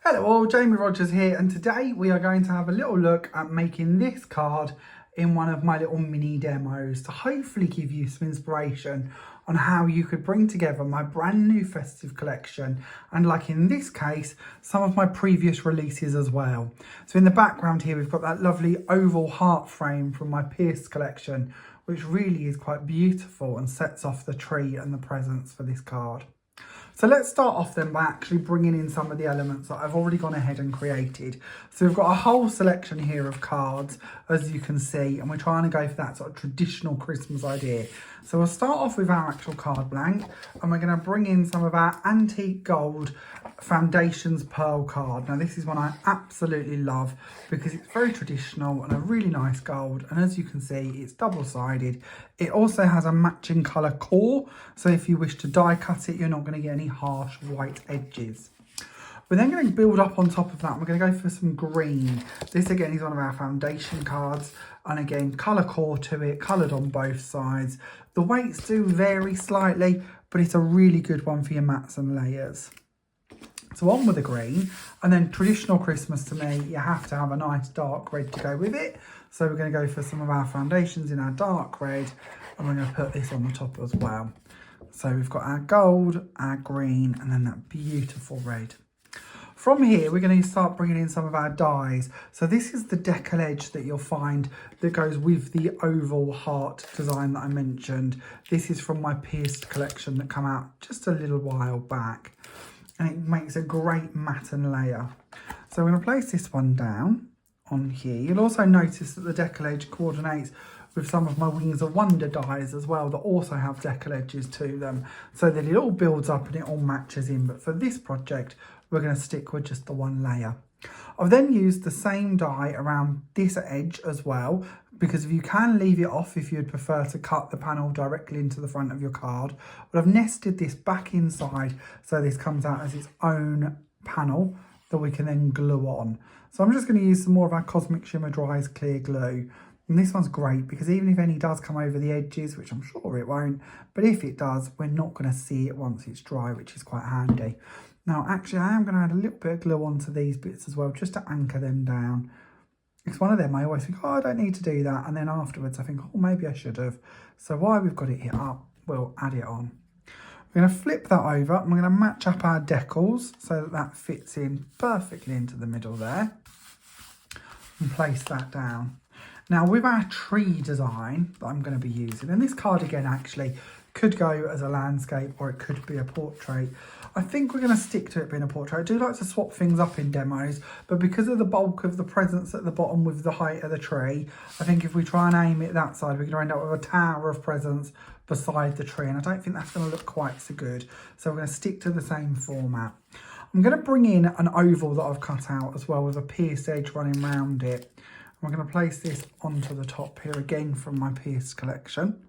Hello all, Jamie Rodgers here, and today we are going to have a little look at making this card in one of my little mini demos to hopefully give you some inspiration on how you could bring together my brand new festive collection and, like in this case, some of my previous releases as well. So in the background here we've got that lovely oval heart frame from my Pierced collection, which really is quite beautiful and sets off the tree and the presents for this card. So let's start off then by actually bringing in some of the elements that I've already gone ahead and created. So we've got a whole selection here of cards, as you can see, and we're trying to go for that sort of traditional Christmas idea. So we'll start off with our actual card blank, and we're going to bring in some of our antique gold Foundations Pearl card. Now this is one I absolutely love because it's very traditional and a really nice gold, and as you can see it's double-sided. It also has a matching colour core, so if you wish to die cut it you're not going to get any harsh white edges. We're then going to build up on top of that. We're going to go for some green. This again is one of our foundation cards, and again colour core to it, coloured on both sides. The weights do vary slightly, but it's a really good one for your mats and layers. So on with the green, and then traditional Christmas to me, you have to have a nice dark red to go with it. So we're going to go for some of our foundations in our dark red, and we're going to put this on the top as well. So we've got our gold, our green, and then that beautiful red. From here, we're going to start bringing in some of our dies. So this is the decal edge that you'll find that goes with the oval heart design that I mentioned. This is from my Pierced collection that came out just a little while back, and it makes a great matten layer. So we're going to place this one down on here. You'll also notice that the decal edge coordinates with some of my Wings of Wonder dies as well that also have decal edges to them, so that it all builds up and it all matches in. But for this project, we're going to stick with just the one layer. I've then used the same die around this edge as well, because if you can leave it off if you'd prefer to cut the panel directly into the front of your card. But I've nested this back inside so this comes out as its own panel that we can then glue on. So I'm just going to use some more of our Cosmic Shimmer Dries clear glue. And this one's great because even if any does come over the edges, which I'm sure it won't, but if it does, we're not going to see it once it's dry, which is quite handy. Now, actually, I am going to add a little bit of glue onto these bits as well, just to anchor them down. It's one of them, I always think, oh, I don't need to do that. And then afterwards, I think, oh, maybe I should have. So while we've got it hit up, we'll add it on. We're going to flip that over, and we're going to match up our decals so that that fits in perfectly into the middle there. And place that down. Now, with our tree design that I'm going to be using, and this card again actually could go as a landscape or it could be a portrait. I think we're going to stick to it being a portrait. I do like to swap things up in demos, but because of the bulk of the presents at the bottom with the height of the tree, I think if we try and aim it that side, we're going to end up with a tower of presents beside the tree, and I don't think that's going to look quite so good. So we're going to stick to the same format. I'm going to bring in an oval that I've cut out as well with a pierced edge running around it. We're going to place this onto the top here again from my Pierced collection.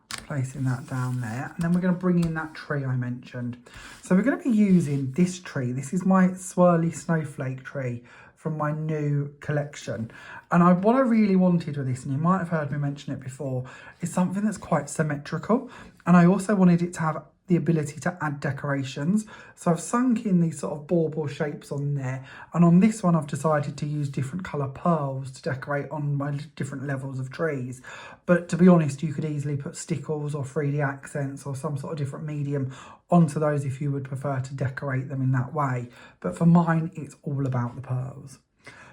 Placing that down there, and then we're going to bring in that tree I mentioned. So we're going to be using this tree. This is my Swirly Snowflake tree from my new collection, and what I really wanted with this, and you might have heard me mention it before, is something that's quite symmetrical, and I also wanted it to have the ability to add decorations. So I've sunk in these sort of bauble shapes on there, and on this one I've decided to use different colour pearls to decorate on my different levels of trees. But to be honest, you could easily put stickles or 3D accents or some sort of different medium onto those if you would prefer to decorate them in that way. But for mine, it's all about the pearls.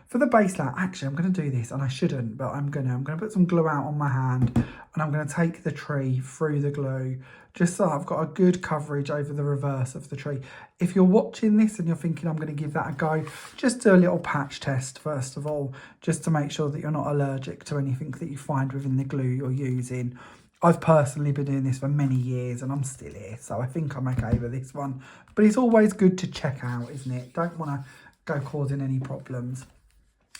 For the base layer, actually I'm going to do this, and I shouldn't, but I'm going to put some glue out on my hand, and I'm going to take the tree through the glue, just so I've got a good coverage over the reverse of the tree. If you're watching this and you're thinking I'm going to give that a go, just do a little patch test first of all, just to make sure that you're not allergic to anything that you find within the glue you're using. I've personally been doing this for many years and I'm still here, so I think I'm okay with this one. But it's always good to check out, isn't it? Don't want to go causing any problems.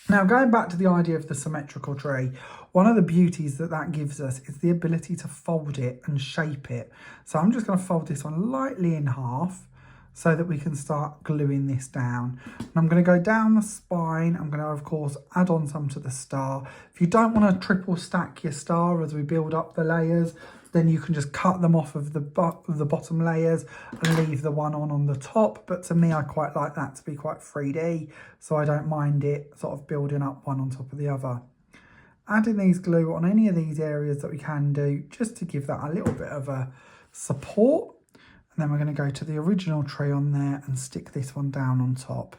Now, going back to the idea of the symmetrical tree, one of the beauties that that gives us is the ability to fold it and shape it. So I'm just going to fold this one lightly in half so that we can start gluing this down. And I'm going to go down the spine. I'm going to, of course, add on some to the star. If you don't want to triple stack your star as we build up the layers, then you can just cut them off of the bottom layers and leave the one on the top. But to me, I quite like that to be quite 3D, so I don't mind it sort of building up one on top of the other. Adding these glue on any of these areas that we can do, just to give that a little bit of a support. And then we're going to go to the original tree on there and stick this one down on top.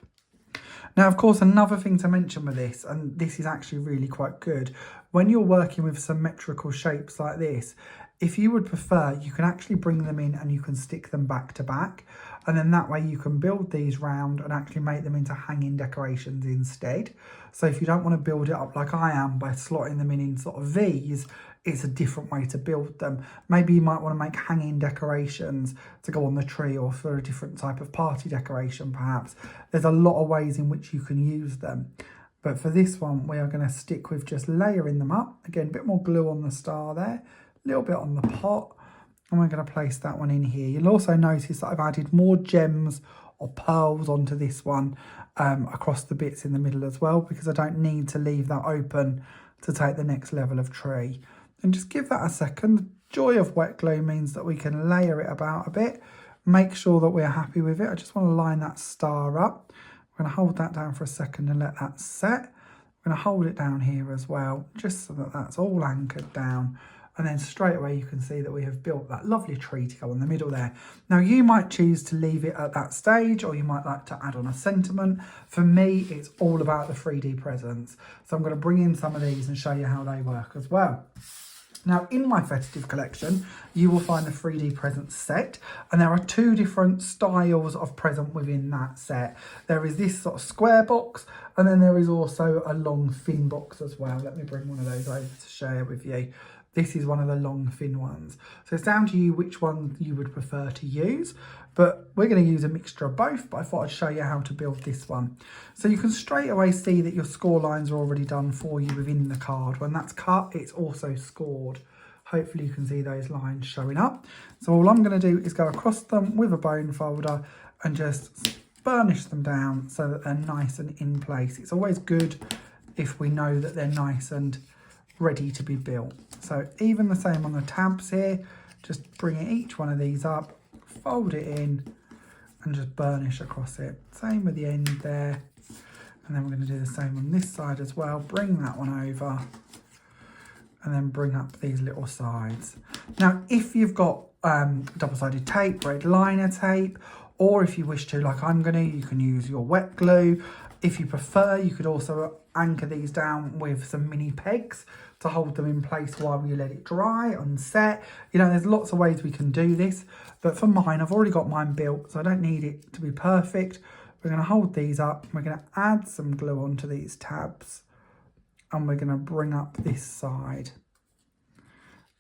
Now, of course, another thing to mention with this, and this is actually really quite good, when you're working with symmetrical shapes like this, if you would prefer, you can actually bring them in and you can stick them back to back. And then that way you can build these round and actually make them into hanging decorations instead. So if you don't want to build it up like I am by slotting them in sort of V's, it's a different way to build them. Maybe you might want to make hanging decorations to go on the tree, or for a different type of party decoration perhaps. There's a lot of ways in which you can use them. But for this one, we are going to stick with just layering them up. Again, a bit more glue on the star there, a little bit on the pot, and we're going to place that one in here. You'll also notice that I've added more gems or pearls onto this one across the bits in the middle as well, because I don't need to leave that open to take the next level of tree. And just give that a second. The joy of wet glue means that we can layer it about a bit, make sure that we're happy with it. I just want to line that star up. We're going to hold that down for a second and let that set. We're going to hold it down here as well, just so that that's all anchored down. And then straight away you can see that we have built that lovely tree to go in the middle there. Now you might choose to leave it at that stage, or you might like to add on a sentiment. For me, it's all about the 3D presents. So I'm going to bring in some of these and show you how they work as well. Now, in my festive collection, you will find the 3D present set, and there are two different styles of present within that set. There is this sort of square box, and then there is also a long thin box as well. Let me bring one of those over to share with you. This is one of the long thin ones. So it's down to you which one you would prefer to use, but we're going to use a mixture of both, but I thought I'd show you how to build this one. So you can straight away see that your score lines are already done for you within the card. When that's cut, it's also scored. Hopefully you can see those lines showing up. So all I'm going to do is go across them with a bone folder and just burnish them down so that they're nice and in place. It's always good if we know that they're nice and ready to be built. So even the same on the tabs here, just bring each one of these up, fold it in and just burnish across it. Same with the end there. And then we're going to do the same on this side as well. Bring that one over and then bring up these little sides. Now, if you've got double-sided tape, red liner tape, or if you wish to, like I'm going to, you can use your wet glue. If you prefer, you could also anchor these down with some mini pegs to hold them in place while you let it dry and set. You know, there's lots of ways we can do this, but for mine, I've already got mine built, so I don't need it to be perfect. We're going to hold these up. We're going to add some glue onto these tabs, and we're going to bring up this side.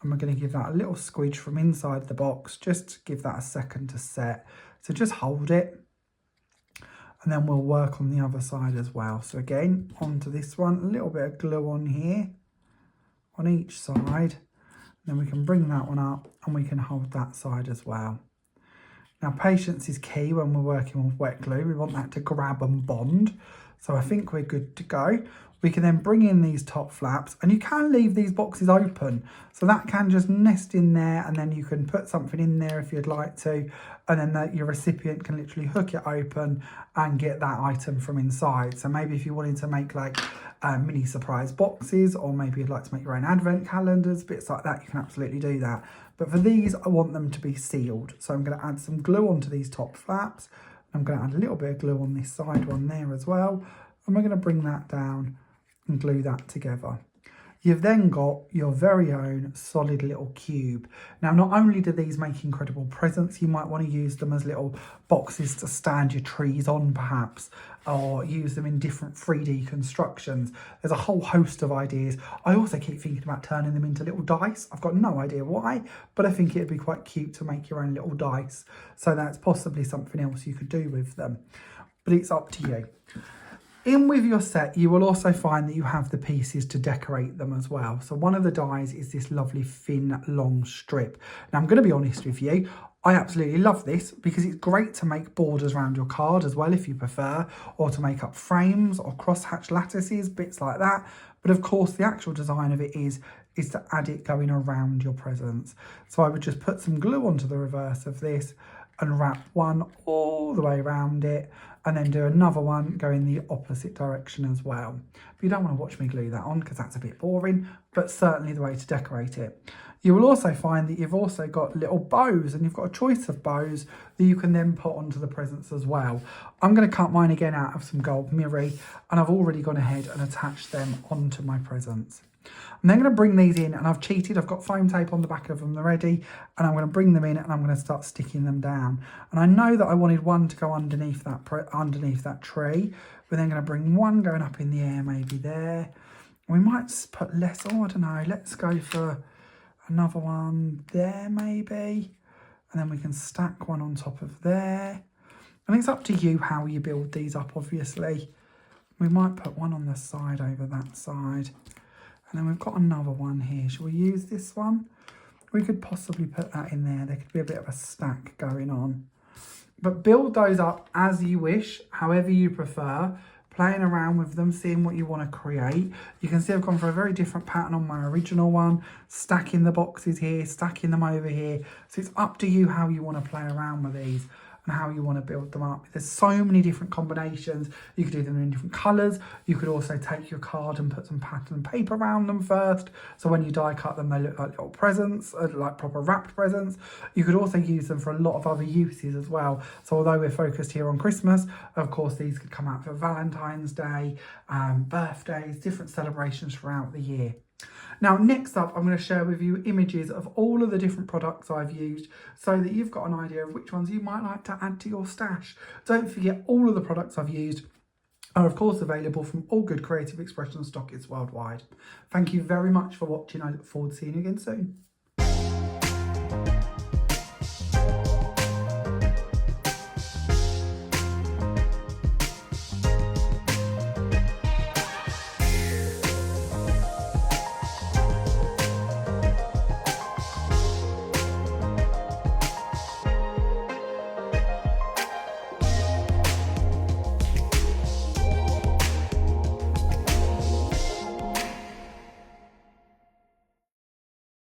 And we're going to give that a little squidge from inside the box, just to give that a second to set. So just hold it, and then we'll work on the other side as well. So again, onto this one, a little bit of glue on here, on each side. Then we can bring that one up and we can hold that side as well. Now, patience is key when we're working with wet glue. We want that to grab and bond. So I think we're good to go. We can then bring in these top flaps, and you can leave these boxes open. So that can just nest in there, and then you can put something in there if you'd like to. And then your recipient can literally hook it open and get that item from inside. So maybe if you wanted to make like mini surprise boxes, or maybe you'd like to make your own advent calendars, bits like that, you can absolutely do that. But for these, I want them to be sealed. So I'm going to add some glue onto these top flaps. I'm going to add a little bit of glue on this side one there as well. And we're going to bring that down and glue that together. You've then got your very own solid little cube. Now, not only do these make incredible presents, you might want to use them as little boxes to stand your trees on perhaps, or use them in different 3D constructions. There's a whole host of ideas. I also keep thinking about turning them into little dice. I've got no idea why, but I think it'd be quite cute to make your own little dice. So that's possibly something else you could do with them, but it's up to you. In with your set, you will also find that you have the pieces to decorate them as well. So one of the dies is this lovely thin, long strip. Now, I'm going to be honest with you, I absolutely love this because it's great to make borders around your card as well if you prefer, or to make up frames or crosshatch lattices, bits like that. But of course, the actual design of it is is to add it going around your presents. So I would just put some glue onto the reverse of this and wrap one all the way around it, and then do another one going the opposite direction as well. But you don't want to watch me glue that on because that's a bit boring, but certainly the way to decorate it. You will also find that you've also got little bows, and you've got a choice of bows that you can then put onto the presents as well. I'm going to cut mine again out of some gold mirri, and I've already gone ahead and attached them onto my presents. I'm then going to bring these in, and I've cheated. I've got foam tape on the back of them already, and I'm going to bring them in and I'm going to start sticking them down. And I know that I wanted one to go underneath that tree. We're then going to bring one going up in the air, maybe there. We might just put less. Oh, I don't know. Let's go for another one there, maybe. And then we can stack one on top of there. And it's up to you how you build these up, obviously. We might put one on the side over that side. And then we've got another one here. Shall we use this one? We could possibly put that in there. There could be a bit of a stack going on. But build those up as you wish, however you prefer. Playing around with them, seeing what you want to create. You can see I've gone for a very different pattern on my original one. Stacking the boxes here, stacking them over here. So it's up to you how you want to play around with these and how you want to build them up. There's so many different combinations. You could do them in different colours. You could also take your card and put some pattern paper around them first. So when you die cut them, they look like little presents, like proper wrapped presents. You could also use them for a lot of other uses as well. So although we're focused here on Christmas, of course, these could come out for Valentine's Day, birthdays, different celebrations throughout the year. Now, next up, I'm going to share with you images of all of the different products I've used so that you've got an idea of which ones you might like to add to your stash. Don't forget, all of the products I've used are, of course, available from all good creative expression stockists worldwide. Thank you very much for watching. I look forward to seeing you again soon.